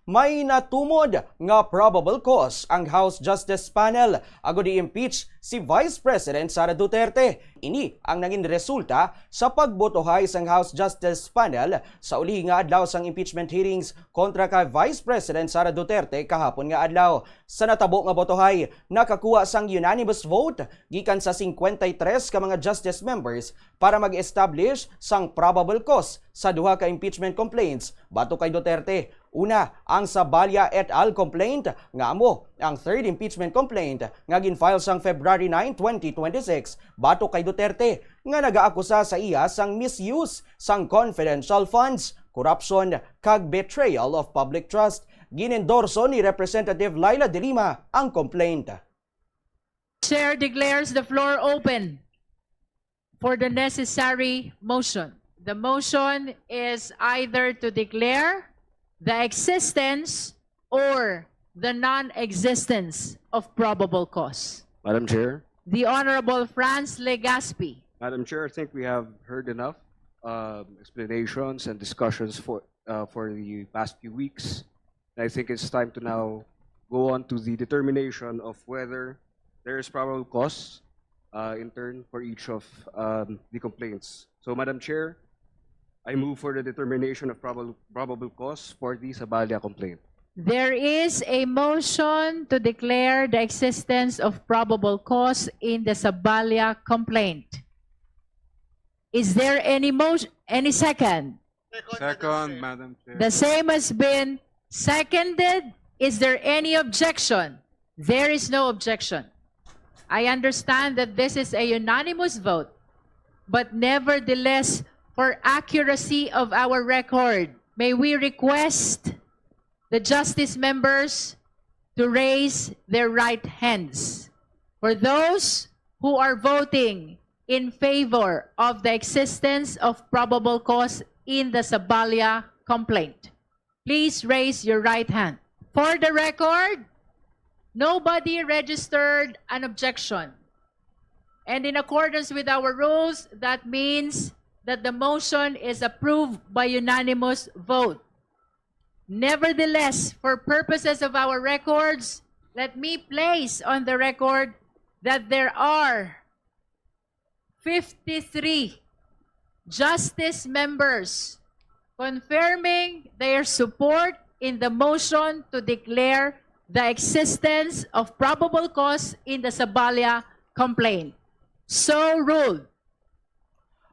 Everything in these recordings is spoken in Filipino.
may natumod nga probable cause ang House Justice Panel agud i-impeach si Vice President Sara Duterte. Ini ang naging resulta sa pagbotohay sang House Justice Panel sa uli nga adlaw sang impeachment hearings kontra kay Vice President Sara Duterte kahapon nga adlaw. Sa natabo nga botohay, nakakuha sang unanimous vote gikan sa 53 ka mga justice members para mag-establish sang probable cause sa duha ka impeachment complaints batok kay Duterte. Una, ang Zabalya et al. Complaint nga amo ang third impeachment complaint nga ginfile sang February 9, 2026 batok kay Duterte nga nagaakusa sa iya sang misuse sang confidential funds, corruption kag betrayal of public trust. Ginendorso ni Representative Laila De Lima ang complaint. Chair declares the floor open for the necessary motion. The motion is either to declare the existence or the non-existence of probable cause. Madam Chair. The Honorable Franz Legaspi. Madam Chair, I think we have heard enough explanations and discussions for the past few weeks. And I think it's time to now go on to the determination of whether there is probable cause in turn for each of the complaints. So, Madam Chair, I move for the determination of probable cause for the Zabalya complaint. There is a motion to declare the existence of probable cause in the Zabalya complaint. Is there any motion, any second? Second, Madam Chair. The same has been seconded. Is there any objection? There is no objection. I understand that this is a unanimous vote, but nevertheless, for accuracy of our record, may we request the justice members to raise their right hands. For those who are voting in favor of the existence of probable cause in the Zabalya complaint, please raise your right hand. For the record, nobody registered an objection. And in accordance with our rules, that means that the motion is approved by unanimous vote. Nevertheless, for purposes of our records, let me place on the record that there are 53 justice members confirming their support in the motion to declare the existence of probable cause in the Zabalya complaint. So ruled.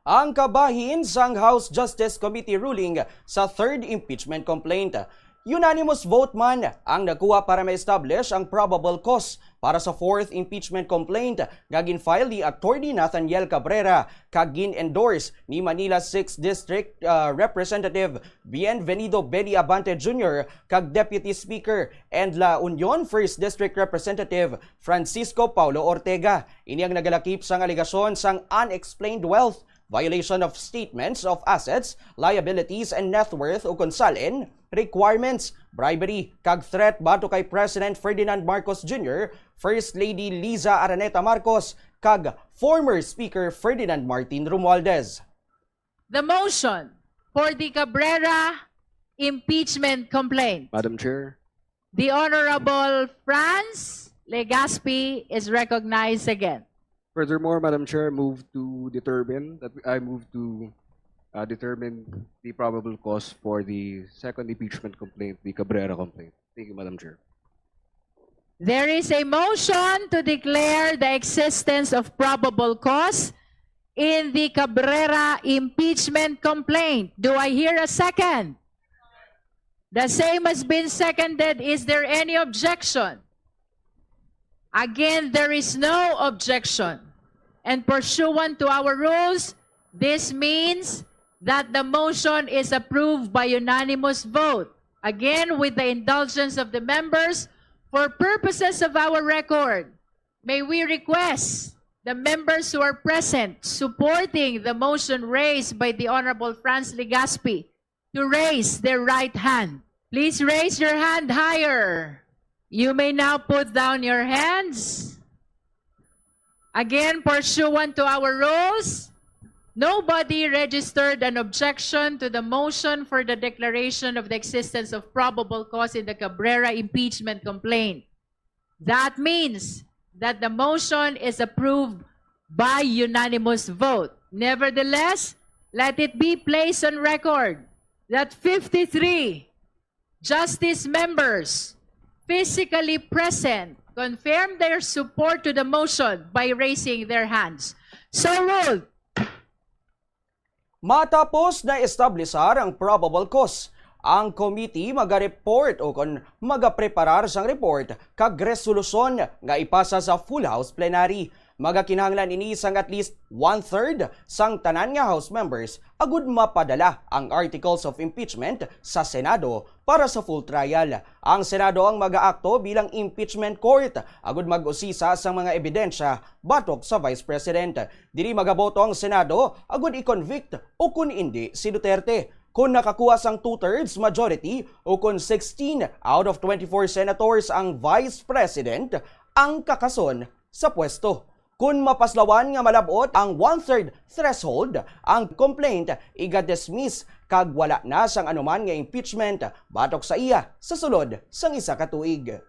Ang kabahin sang House Justice Committee ruling sa third impeachment complaint. Unanimous vote man ang nakuha para ma-establish ang probable cause para sa fourth impeachment complaint nga ginfile ni Attorney Nathaniel Cabrera kag gin-endorse ni Manila 6th District Representative Bienvenido Benny Abante Jr. kag Deputy Speaker and La Union 1st District Representative Francisco Paulo Ortega. Ini ang nagalakip sang aligasyon sang unexplained wealth, violation of statements of assets, liabilities, and net worth o konsalin, requirements, bribery, kag threat bato kay President Ferdinand Marcos Jr., First Lady Liza Araneta Marcos, kag former Speaker Ferdinand Martin Romualdez. The motion for the Cabrera impeachment complaint. Madam Chair. The Honorable Franz Legaspi is recognized again. Furthermore, Madam Chair, I move to determine the probable cause for the second impeachment complaint, the Cabrera complaint. Thank you, Madam Chair. There is a motion to declare the existence of probable cause in the Cabrera impeachment complaint. Do I hear a second? The same has been seconded. Is there any objection? Again, there is no objection. And pursuant to our rules, this means that the motion is approved by unanimous vote. Again, with the indulgence of the members, for purposes of our record, may we request the members who are present supporting the motion raised by the Honorable Franz Legaspi to raise their right hand. Please raise your hand higher. You may now put down your hands. Again, pursuant to our rules, Nobody registered an objection to the motion for the declaration of the existence of probable cause in the Cabrera impeachment complaint. That means that the motion is approved by unanimous vote. Nevertheless, let it be placed on record that 53 justice members physically present confirm their support to the motion by raising their hands. So ruled. Matapos na establisar ang probable cause, ang committee maga-report o kung maga-preparar sang report kag resolusyon nga ipasa sa full house plenary. Magakinahanglan ini sang at least 1/3 sang tanan nga house members agud mapadala ang articles of impeachment sa Senado para sa full trial. Ang Senado ang mag-aakto bilang impeachment court agud mag-usisa sa mga ebidensya batok sa Vice President. Dili magaboto ang Senado agud i-convict o kun hindi si Duterte. Kung nakakuha sang 2/3 majority o kung 16 out of 24 senators ang Vice President ang kakason sa pwesto. Kung mapaslawan nga malabot ang 1/3 threshold, ang complaint iga-dismiss kag wala na sang anuman nga impeachment batok sa iya sa sulod sang isa ka tuig.